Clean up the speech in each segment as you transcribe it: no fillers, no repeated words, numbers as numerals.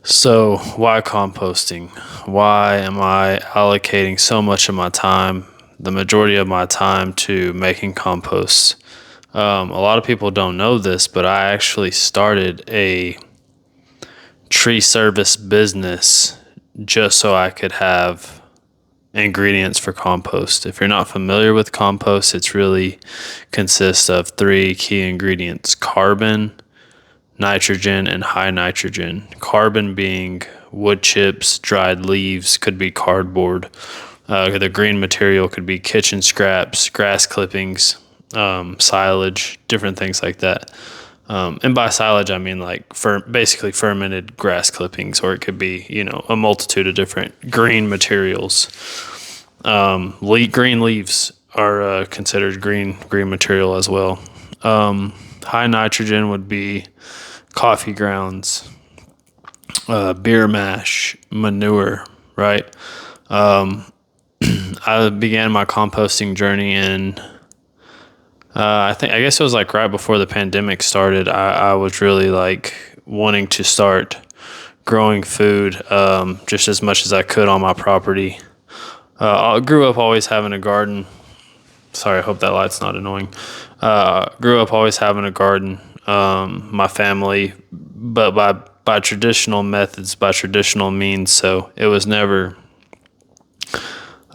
So, why composting? Why am I allocating so much of my time, the majority of my time, to making compost? A lot of people don't know this, but I actually started a tree service business just so I could have ingredients for compost. If you're not familiar with compost, it's really consists of three key ingredients: carbon, nitrogen, and high nitrogen. Carbon being wood chips, dried leaves, could be cardboard. The green material could be kitchen scraps, grass clippings, silage, different things like that. And by silage, I mean like basically fermented grass clippings, or it could be, a multitude of different green materials. Green leaves are considered green material as well. High nitrogen would be coffee grounds, beer mash, manure, right? I began my composting journey in, I guess it was like right before the pandemic started. I was really like wanting to start growing food, just as much as I could on my property. I grew up always having a garden. Sorry, I hope that light's not annoying. Grew up always having a garden. My family, but by traditional methods, by traditional means. So it was never.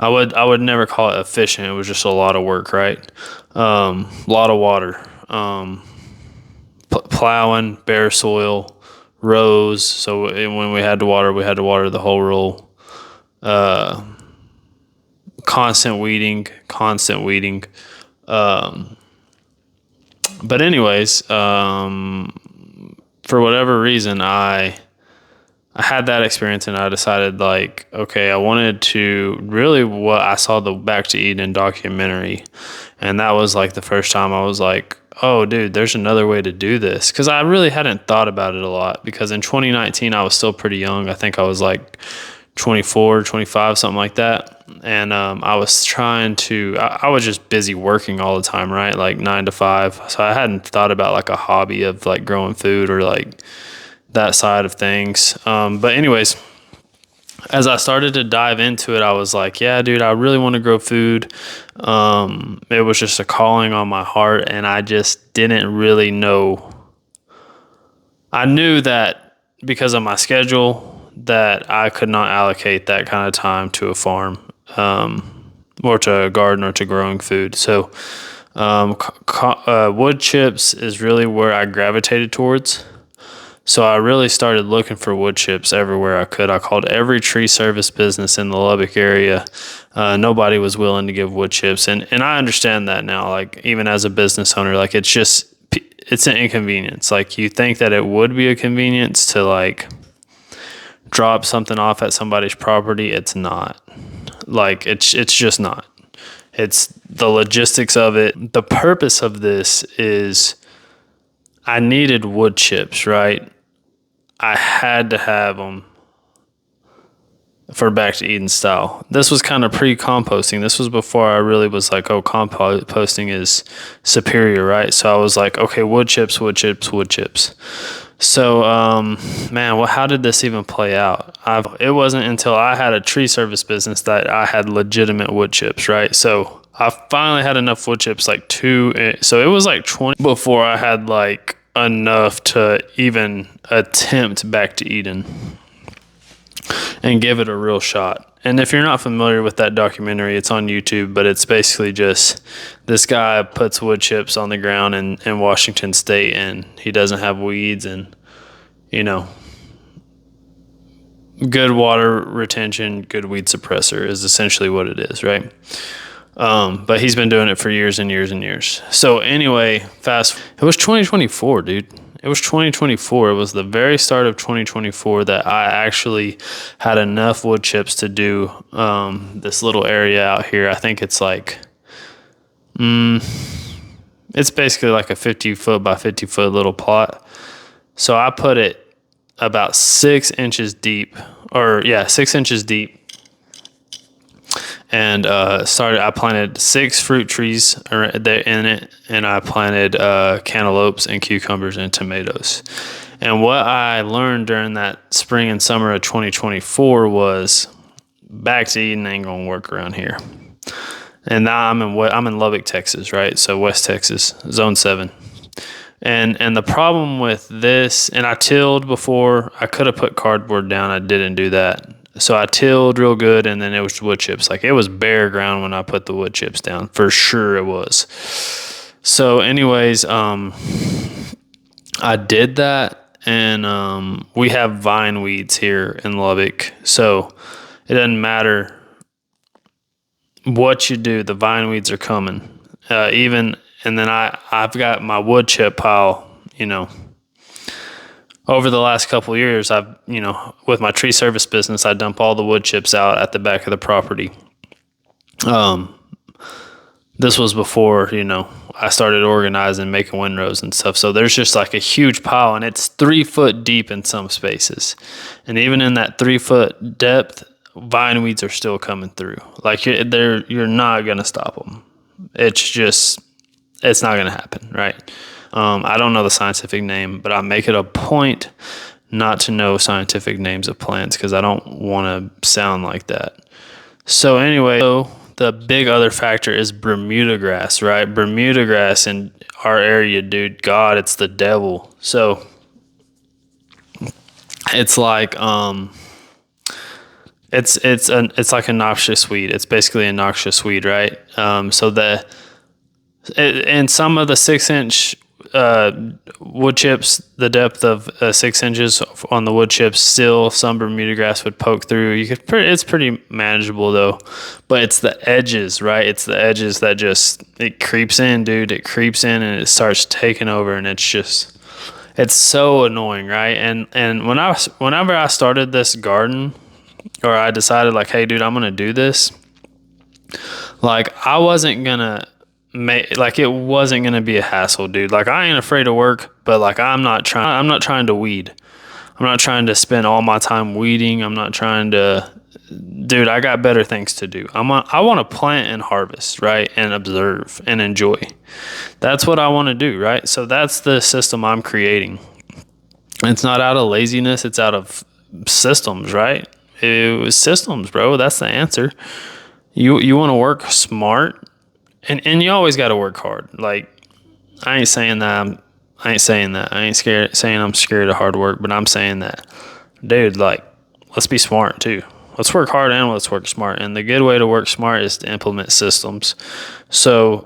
I would never call it efficient. It was just a lot of work, right? A lot of water, plowing, bare soil, rows. So when we had to water the whole row. Constant weeding. But anyways, for whatever reason, I had that experience, and I decided, like, okay, I wanted to really what I saw the Back to Eden documentary, and that was like the first time I was like, oh, dude, there's another way to do this, because I really hadn't thought about it a lot, because in 2019 I was still pretty young. I think I was like 24, 25, something like that. And I was I was just busy working all the time, right? Like 9 to 5. So I hadn't thought about like a hobby of like growing food or like that side of things. But anyways, as I started to dive into it, I was like, yeah, dude, I really want to grow food. It was just a calling on my heart, and I just didn't really know. I knew that because of my schedule that I could not allocate that kind of time to a farm, or to a garden, or to growing food. So wood chips is really where I gravitated towards. So I really started looking for wood chips everywhere I could. I called every tree service business in the Lubbock area. Nobody was willing to give wood chips. And I understand that now, like even as a business owner, like it's an inconvenience. Like you think that it would be a convenience to like drop something off at somebody's property. It's not. Like it's just not. It's the logistics of it. The purpose of this is I needed wood chips, right? I had to have them for Back to Eden style. This was kind of pre-composting. This was before I really was like, oh, composting is superior, right? So I was like, okay, wood chips. So, man, well, how did this even play out? It wasn't until I had a tree service business that I had legitimate wood chips, right? So I finally had enough wood chips, so it was like 20 before I had like enough to even attempt Back to Eden and give it a real shot. And if you're not familiar with that documentary, it's on YouTube, but it's basically just this guy puts wood chips on the ground in Washington State, and he doesn't have weeds, and good water retention, good weed suppressor is essentially what it is, right? But he's been doing it for years and years and years. So anyway, it was 2024, dude. It was 2024. It was the very start of 2024 that I actually had enough wood chips to do this little area out here. I think it's like, it's basically like a 50-foot by 50-foot little plot. So I put it about 6 inches deep, 6 inches deep. And I planted 6 fruit trees in it, and I planted cantaloupes and cucumbers and tomatoes. And what I learned during that spring and summer of 2024 was back to Eden ain't gonna work around here. And now I'm in Lubbock, Texas, right? So West Texas, Zone 7. And the problem with this, and I tilled before. I could have put cardboard down. I didn't do that. So I tilled real good, and then it was wood chips. Like, it was bare ground when I put the wood chips down. For sure it was. So anyways, I did that, and we have vine weeds here in Lubbock. So it doesn't matter what you do, the vine weeds are coming. And then I've got my wood chip pile, over the last couple of years, with my tree service business, I dump all the wood chips out at the back of the property. This was before, I started organizing, making windrows and stuff. So there's just like a huge pile, and it's 3 foot deep in some spaces. And even in that 3 foot depth, vine weeds are still coming through. Like, you're not going to stop them. It's not going to happen, right? I don't know the scientific name, but I make it a point not to know scientific names of plants because I don't want to sound like that. So anyway, the big other factor is Bermuda grass, right? Bermuda grass in our area, dude, God, it's the devil. So it's like it's like a noxious weed. It's basically a noxious weed, right? And some of the 6-inch wood chips, the depth of 6 inches on the wood chips, still some Bermuda grass would poke through. It's pretty manageable though, but it's the edges, right? It's the edges that it creeps in, dude. It creeps in and it starts taking over, and it's so annoying, right? And whenever I started this garden, or I decided like, hey, dude, I'm gonna do this. Like, I wasn't gonna it wasn't gonna be a hassle, dude. Like, I ain't afraid of work, but like, I'm not trying to weed. I'm not trying to spend all my time weeding. I'm not trying to, dude, I got better things to do. I want to plant and harvest, right? And observe and enjoy. That's what I want to do, right? So that's the system I'm creating. It's not out of laziness. It's out of systems, right? It was systems, bro. That's the answer. You want to work smart. And you always got to work hard. Like, I ain't saying that. I ain't saying I'm scared of hard work, but I'm saying that, dude, like, let's be smart too. Let's work hard and let's work smart. And the good way to work smart is to implement systems. So,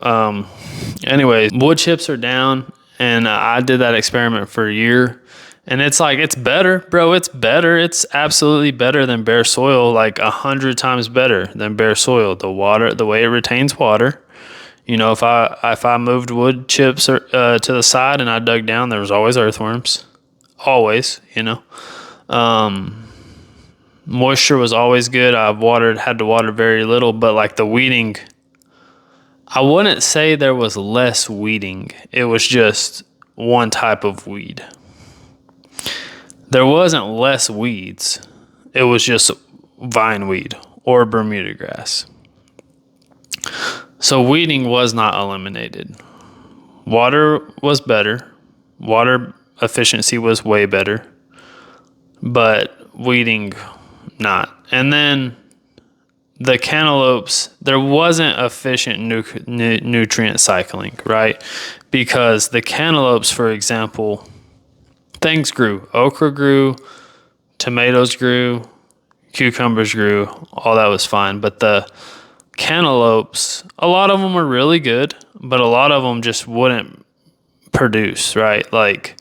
anyway, wood chips are down, and I did that experiment for a year. And it's like, it's better, bro. It's better. It's absolutely better than bare soil, like 100 times better than bare soil. The way it retains water. If I moved wood chips to the side and I dug down, there was always earthworms. Always, moisture was always good. Had to water very little, but like the weeding, I wouldn't say there was less weeding. It was just one type of weed. There wasn't less weeds. It was just vine weed or Bermuda grass. So weeding was not eliminated. Water was better. Water efficiency was way better. But weeding, not. And then the cantaloupes, there wasn't efficient nutrient cycling, right? Because the cantaloupes, for example, things grew. Okra grew, tomatoes grew, cucumbers grew, all that was fine. But the cantaloupes, a lot of them were really good, but a lot of them just wouldn't produce, right? Like,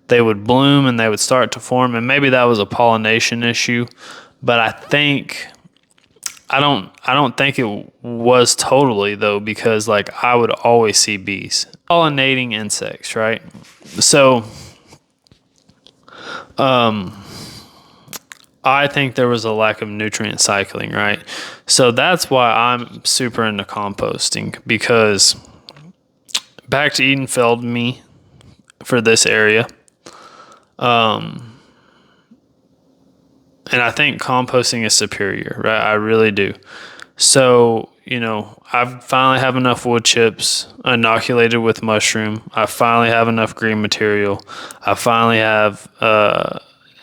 they would bloom and they would start to form, and maybe that was a pollination issue, but I don't think it was totally though, because like I would always see bees pollinating insects, right? So I think there was a lack of nutrient cycling, right? So that's why I'm super into composting, because Back to Eden failed me for this area. And I think composting is superior, right? I really do. So, I finally have enough wood chips inoculated with mushroom. I finally have enough green material. I finally have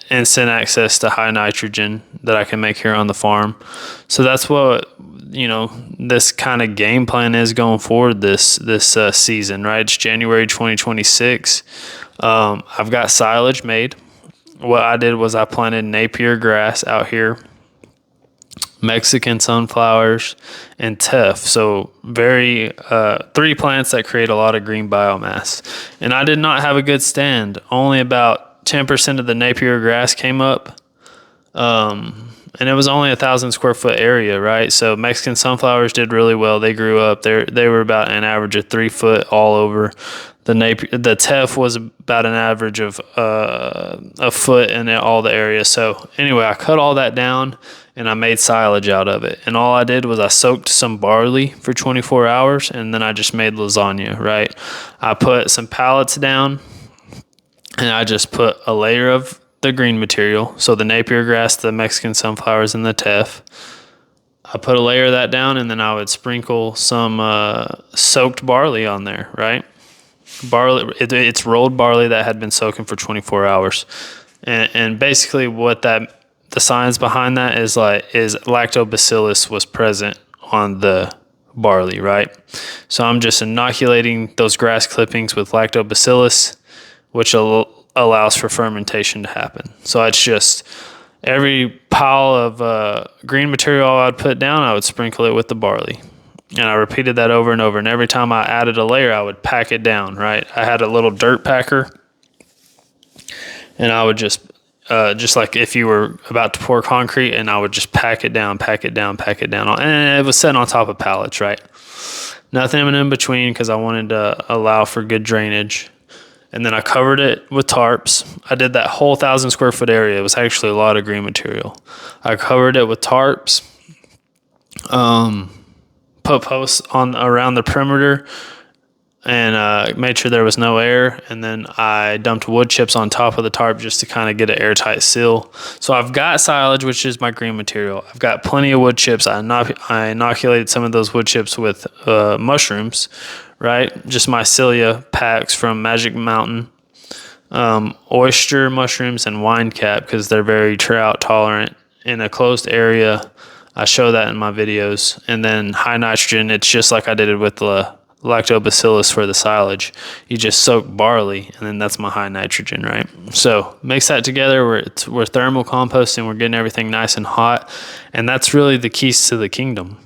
instant access to high nitrogen that I can make here on the farm. So that's what, this kind of game plan is going forward this season, right? It's January 2026. I've got silage made. What I did was I planted Napier grass out here, Mexican sunflowers, and teff. So very 3 plants that create a lot of green biomass. And I did not have a good stand. Only about 10% of the Napier grass came up. And it was only 1,000 square foot area, right? So Mexican sunflowers did really well. They grew up. They were about an average of 3 foot all over. The teff was about an average of a foot in all the areas. So anyway, I cut all that down and I made silage out of it. And all I did was I soaked some barley for 24 hours and then I just made lasagna, right? I put some pallets down and I just put a layer of the green material. So the Napier grass, the Mexican sunflowers, and the teff. I put a layer of that down and then I would sprinkle some soaked barley on there, right? Barley, it's rolled barley that had been soaking for 24 hours. And basically what the science behind that is lactobacillus was present on the barley, right? So I'm just inoculating those grass clippings with lactobacillus, which allows for fermentation to happen. So it's just every pile of green material I'd put down, I would sprinkle it with the barley. And I repeated that over and over. And every time I added a layer, I would pack it down, right? I had a little dirt packer. And I would just like if you were about to pour concrete, and I would just pack it down. And it was set on top of pallets, right? Nothing in between because I wanted to allow for good drainage. And then I covered it with tarps. I did that whole 1,000 square foot area. It was actually a lot of green material. I covered it with tarps. Put posts on around the perimeter and made sure there was no air. And then I dumped wood chips on top of the tarp just to kind of get an airtight seal. So I've got silage, which is my green material. I've got plenty of wood chips. I inoculated some of those wood chips with mushrooms, right? Just mycelia packs from Magic Mountain, oyster mushrooms, and wine cap because they're very drought tolerant in a closed area. I show that in my videos. And then high nitrogen, it's just like I did it with the lactobacillus for the silage. You just soak barley, and then that's my high nitrogen, right? So mix that together. We're thermal composting. We're getting everything nice and hot. And that's really the keys to the kingdom.